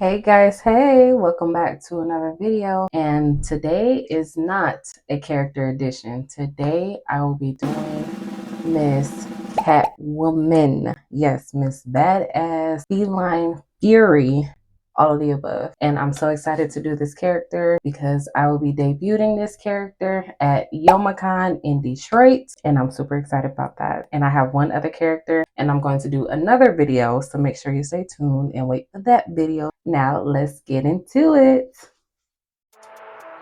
Hey guys, hey, welcome back to another video. And today is not a character edition. Today I will be doing Miss Catwoman. Yes, Miss Badass Feline Fury, all of the above. And I'm so excited to do this character because I will be debuting this character at YomaCon in Detroit. And I'm super excited about that. And I have one other character and I'm going to do another video. So make sure you stay tuned and wait for that video. Now let's get into it.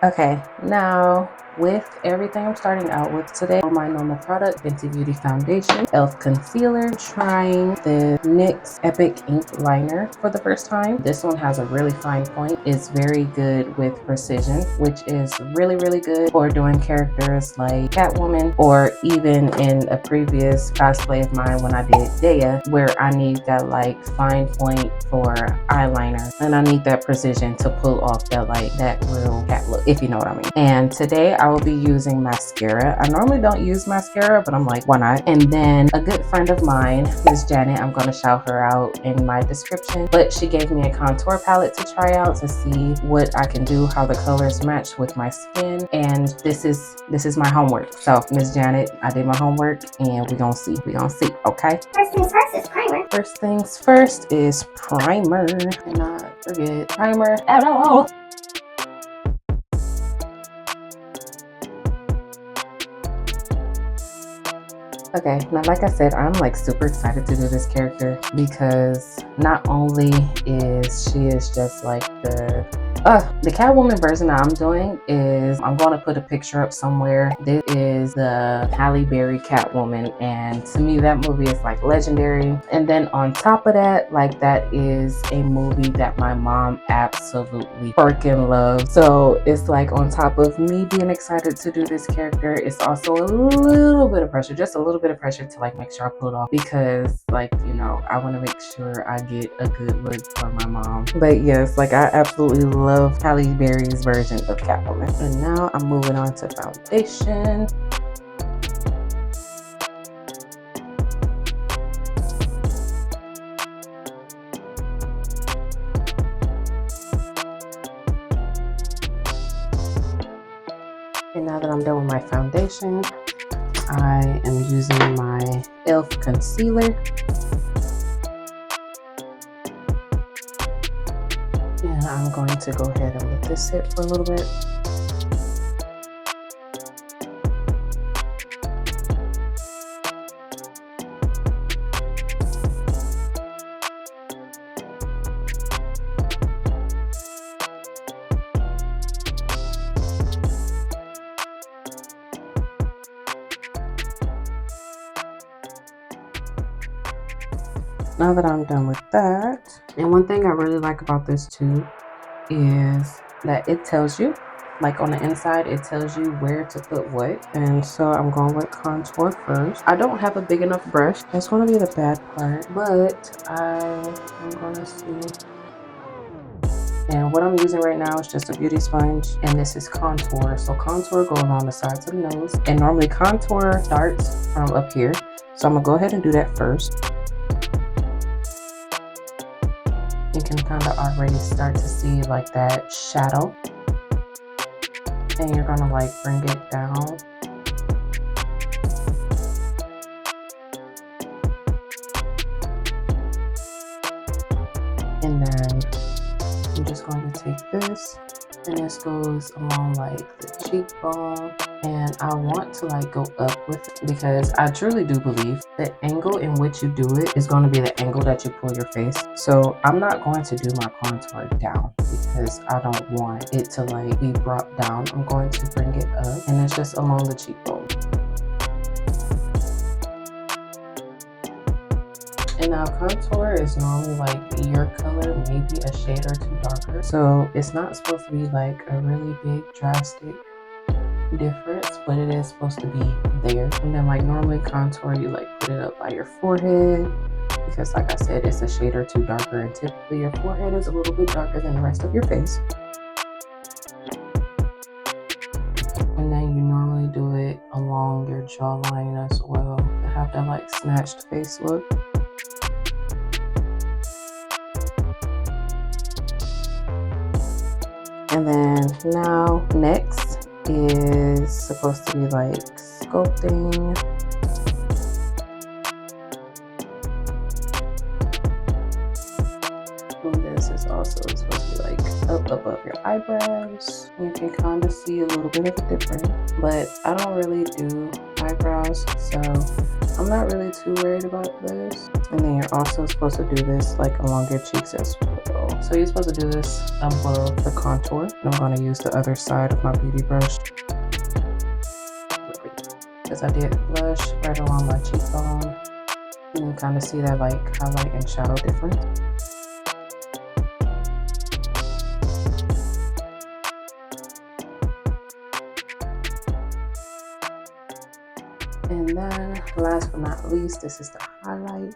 Okay, now with everything I'm starting out with today, my normal product, Fenty Beauty Foundation, e.l.f. Concealer, trying the NYX Epic Ink Liner for the first time. This one has a really fine point. It's very good with precision, which is really good for doing characters like Catwoman, or even in a previous cosplay of mine when I did Dea, where I need that like fine point for eyeliner, and I need that precision to pull off that real cat look, if you know what I mean. And today I will be using mascara. I normally don't use mascara, but I'm like, why not? And then a good friend of mine, Miss Janet, I'm going to shout her out in my description, but she gave me a contour palette to try out to see what I can do, how the colors match with my skin. And this is my homework. So Miss Janet, I did my homework and we gonna see, okay? First things first is primer. First things first is primer. Cannot forget primer at all. Okay, now like I said, I'm like super excited to do this character because not only is she just like the Catwoman version that I'm doing is, I'm going to put a picture up somewhere. This is the Halle Berry Catwoman, and to me that movie is like legendary. And then on top of that, like, that is a movie that my mom absolutely freaking loves. So it's like, on top of me being excited to do this character, it's also a little bit of pressure, just a little bit of pressure to like make sure I pull it off, because like, you know, I want to make sure I get a good look for my mom. But yes, like, I absolutely love Halle Berry's version of Catwoman. And now I'm moving on to foundation. And now that I'm done with my foundation, I am using my e.l.f. concealer. And I'm going to go ahead and let this sit for a little bit. Now that I'm done with that, and one thing I really like about this too is that it tells you, like on the inside, it tells you where to put what. And so I'm going with contour first. I don't have a big enough brush. That's going to be the bad part, but I'm going to see. And what I'm using right now is just a beauty sponge, and this is contour. So contour go along the sides of the nose, and normally contour starts from up here. So I'm gonna go ahead and do that first. You can kind of already start to see like that shadow, and you're gonna like bring it down. And then I'm just going to take this, and this goes along like the cheekbone, and I want to like go up with it because I truly do believe the angle in which you do it is going to be the angle that you pull your face. So I'm not going to do my contour down because I don't want it to like be brought down. I'm going to bring it up, and it's just along the cheekbone. And now contour is normally like your color, maybe a shade or two darker. So it's not supposed to be like a really big drastic difference, but it is supposed to be there. And then like normally contour, you like put it up by your forehead because like I said, it's a shade or two darker, and typically your forehead is a little bit darker than the rest of your face. And then you normally do it along your jawline as well to have that like snatched face look. And then now next is supposed to be like sculpting. And this is also supposed to be like up above your eyebrows. You can kind of see a little bit of a difference, but I don't really do eyebrows, so I'm not really too worried about this. And then you're also supposed to do this like along your cheeks as well. So you're supposed to do this above the contour. And I'm going to use the other side of my beauty brush, because I did blush right along my cheekbone. You can kind of see that like highlight and shadow difference. And then last but not least, this is the highlighter.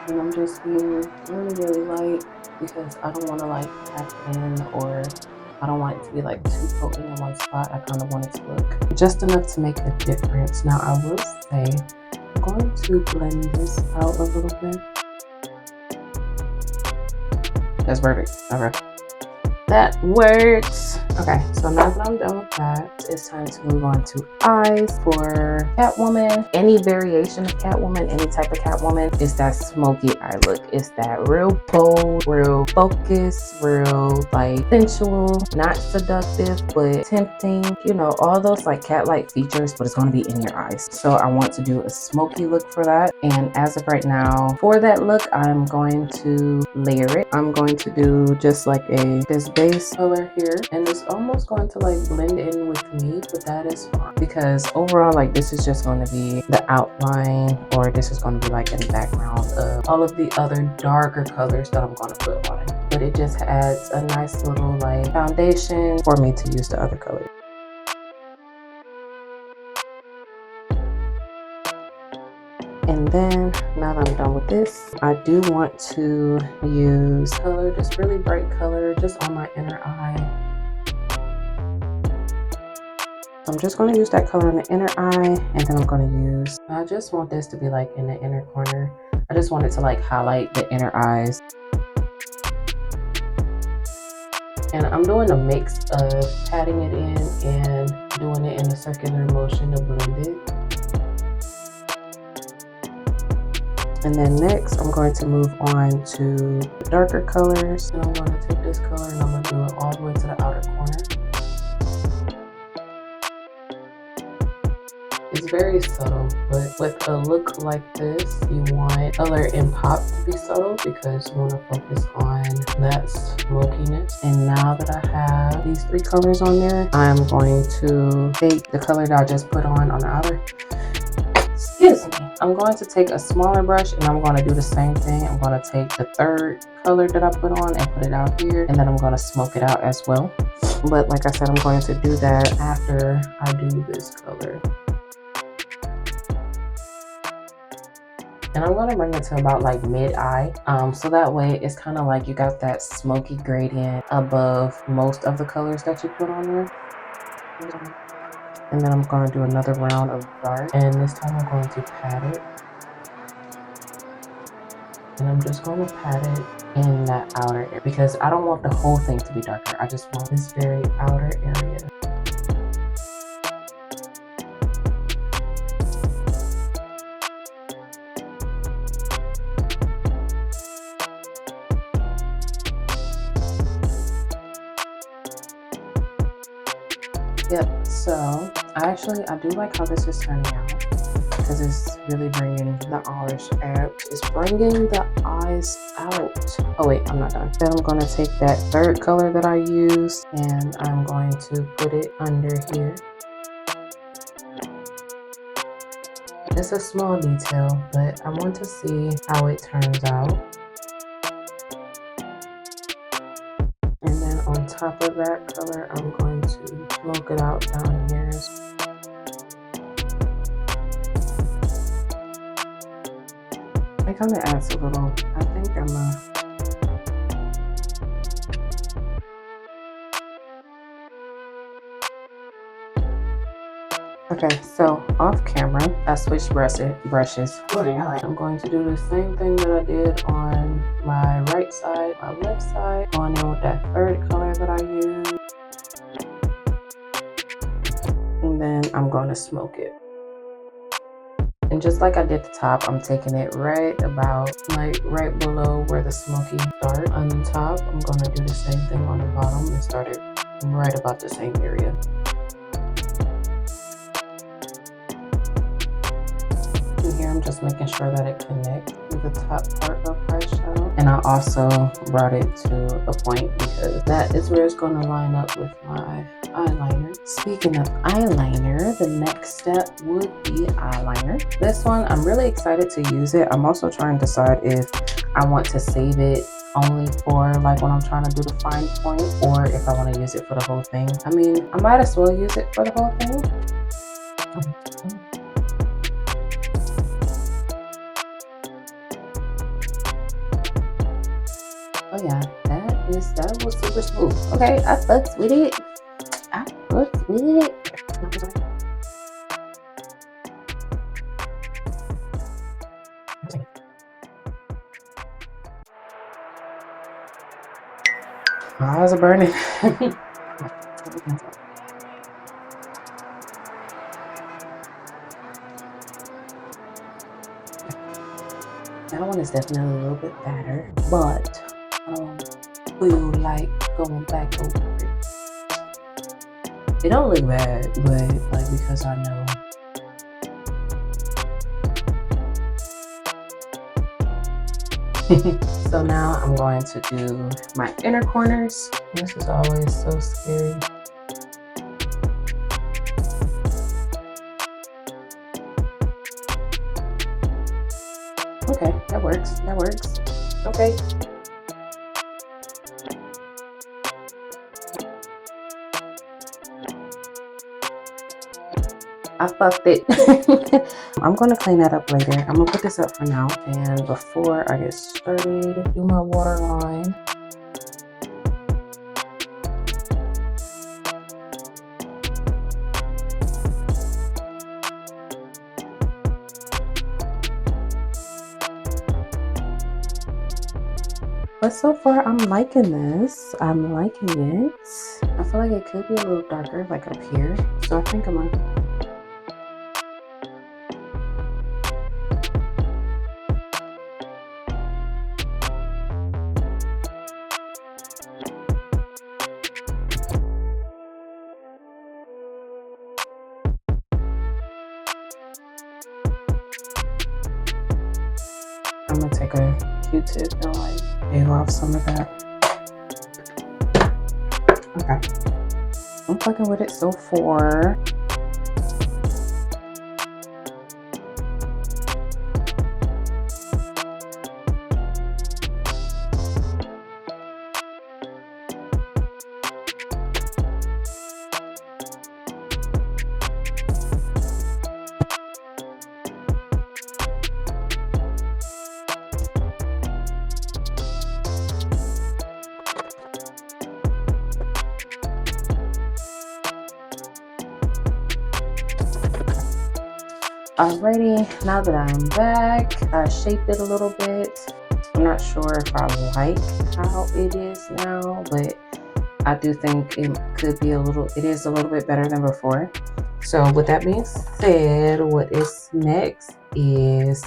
And I'm just being really light because I don't want to like pack it in, or I don't want it to be like too potent in one spot. I kind of want it to look just enough to make a difference. Now I will say I'm going to blend this out a little bit. That's perfect. Okay. That works. Okay, so now that I'm done with that, it's time to move on to eyes for Catwoman. Any variation of Catwoman, any type of Catwoman, is that smoky eye look. It's that real bold, real focused, real like sensual, not seductive, but tempting. You know, all those like cat-like features, but it's going to be in your eyes. So I want to do a smoky look for that. And as of right now, for that look, I'm going to layer it. I'm going to do just like this base color here, and it's almost going to like blend in with me, but that is fine because overall like this is just going to be the outline, or this is going to be like in the background of all of the other darker colors that I'm going to put on it. But it just adds a nice little like foundation for me to use the other colors. And then now that I'm done with this, I do want to use color, just really bright color, just on my inner eye. So I'm just going to use that color in the inner eye, and then I'm going to use, I just want this to be like in the inner corner. I just want it to like highlight the inner eyes. And I'm doing a mix of patting it in and doing it in a circular motion to blend it. And then next, I'm going to move on to the darker colors. And I'm going to take this color and I'm going to do it all the way to the outer corner. It's very subtle, but with a look like this, you want color and pop to be subtle because you want to focus on that smokiness. And now that I have these three colors on there, I'm going to take the color that I just put on the outer. Excuse me. I'm going to take a smaller brush and I'm going to do the same thing. I'm going to take the third color that I put on and put it out here, and then I'm going to smoke it out as well. But like I said, I'm going to do that after I do this color. And I'm going to bring it to about like mid-eye. So that way it's kind of like you got that smoky gradient above most of the colors that you put on there. And then I'm going to do another round of dark, and this time I'm going to pat it. And I'm just going to pat it in that outer area because I don't want the whole thing to be darker. I just want this very outer area. Yep, so I do like how this is turning out because it's really bringing the eyes out. It's bringing the eyes out. Oh wait, I'm not done. Then I'm going to take that third color that I used and I'm going to put it under here. It's a small detail, but I want to see how it turns out. And then on top of that color, I'm going to smoke it out down here. It kind of adds a little, I think Okay, so off camera, I switched brushes. I'm going to do the same thing that I did on my right side, my left side. Going in with that third color that I used. And then I'm going to smoke it. And just like I did the top, I'm taking it right about, like right below where the smoky start on the top. I'm going to do the same thing on the bottom and start it right about the same area. Here I'm just making sure that it connects to the top part of eyeshadow, and I also brought it to a point because that is where it's going to line up with my eyeliner. Speaking of eyeliner, the next step would be eyeliner. This one I'm really excited to use it. I'm also trying to decide if I want to save it only for like when I'm trying to do the fine point, or if I want to use it for the whole thing. I mean, I might as well use it for the whole thing. Oh yeah, that was super smooth. Okay, I fucked with it. I fucked with it. My eyes are burning. That one is definitely a little bit fatter, but feel like going back over it. It don't look bad, but like because I know. So now I'm going to do my inner corners. This is always so scary. Okay, that works. That works. Okay. I fucked it. I'm gonna clean that up later. I'm gonna put this up for now. And before I get started, do my waterline. But so far, I'm liking this. I'm liking it. I feel like it could be a little darker, like up here. So I think I'm gonna. I'm gonna take a Q-tip and like peel off some of that. Okay. I'm fucking with it so far. Alrighty, now that I'm back, I shaped it a little bit. I'm not sure if I like how it is now, but I do think it could be it is a little bit better than before. So with that being said, what is next is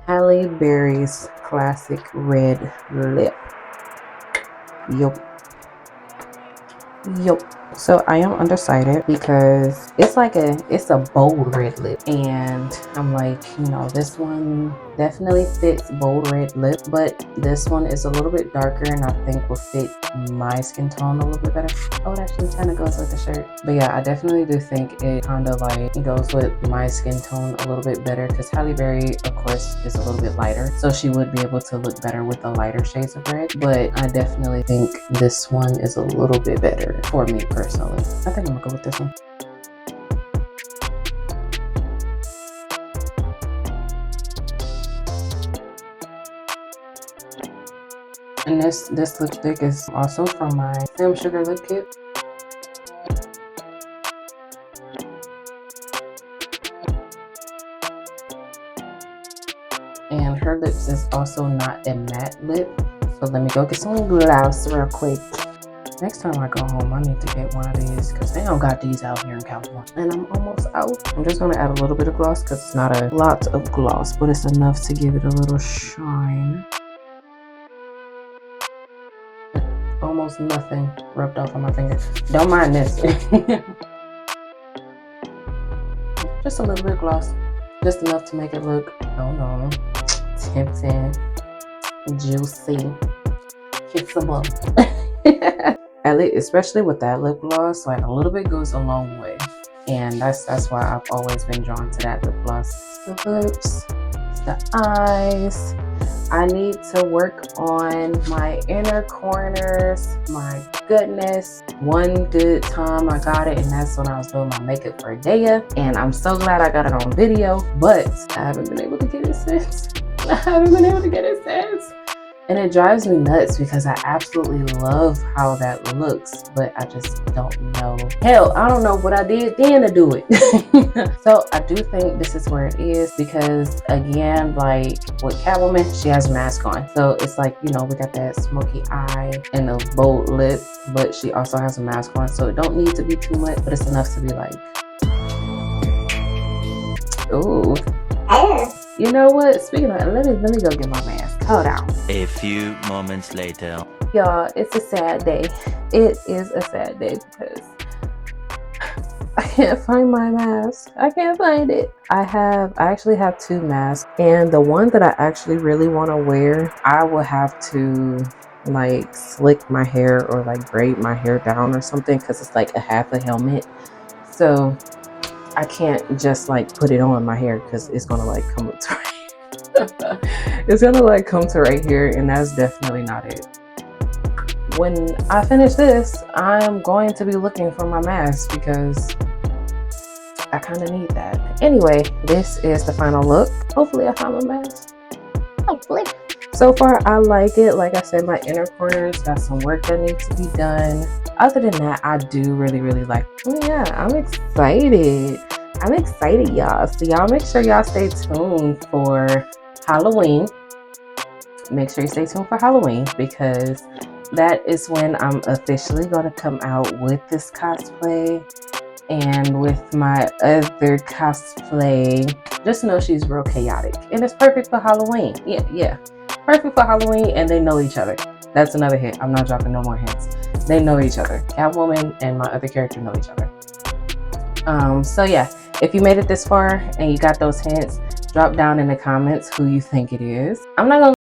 Halle Berry's classic red lip. Yup. So I am undecided because it's a bold red lip, and I'm like, this one definitely fits bold red lip, but this one is a little bit darker and I think will fit my skin tone a little bit better. Oh, it actually kind of goes with the shirt. But yeah, I definitely do think it kind of like goes with my skin tone a little bit better because Halle Berry, of course, is a little bit lighter, so she would be able to look better with the lighter shades of red, but I definitely think this one is a little bit better for me personally. I think I'm gonna go with this one. And this lipstick is also from my Sam Sugar lip kit. And her lips is also not a matte lip. So let me go get some gloss real quick. Next time I go home, I need to get one of these because they don't got these out here in California. And I'm almost out. I'm just going to add a little bit of gloss because it's not a lot of gloss, but it's enough to give it a little shine. Almost nothing rubbed off on my finger. Don't mind this. Just a little bit of gloss. Just enough to make it look, oh no, tempting, juicy, kissable. Especially with that lip gloss, like a little bit goes a long way, and that's why I've always been drawn to that lip gloss. The lips, the eyes. I need to work on my inner corners. My goodness, one good time I got it, and that's when I was doing my makeup for Daya, and I'm so glad I got it on video, but I haven't been able to get it since. And it drives me nuts because I absolutely love how that looks, but I just don't know. Hell, I don't know what I did then to do it. So I do think this is where it is because, again, like with Catwoman, she has a mask on. So it's like, you know, we got that smoky eye and the bold lip, but she also has a mask on. So it don't need to be too much, but it's enough to be like, ooh. You know what? Speaking of, let me go get my mask. Hold on. A few moments later. Y'all, it's a sad day. It is a sad day because I can't find my mask. I can't find it. I actually have two masks, and the one that I actually really want to wear, I will have to like slick my hair or like braid my hair down or something because it's like a half a helmet. So I can't just like put it on my hair because it's gonna like come up to it's gonna like come to right here, and that's definitely not it. When I finish this, I'm going to be looking for my mask because I kind of need that. Anyway, this is the final look. Hopefully I found my mask. Hopefully. So far I like it. Like I said, my inner corners got some work that needs to be done. Other than that, I do really like it. Yeah, I'm excited. I'm excited, y'all. So y'all make sure y'all stay tuned for Halloween. Make sure you stay tuned for Halloween because that is when I'm officially going to come out with this cosplay and with my other cosplay. Just know she's real chaotic and it's perfect for Halloween. Yeah. Perfect for Halloween, and they know each other. That's another hint. I'm not dropping no more hints. They know each other. Catwoman and my other character know each other. So yeah, if you made it this far and you got those hints, drop down in the comments who you think it is. I'm not gonna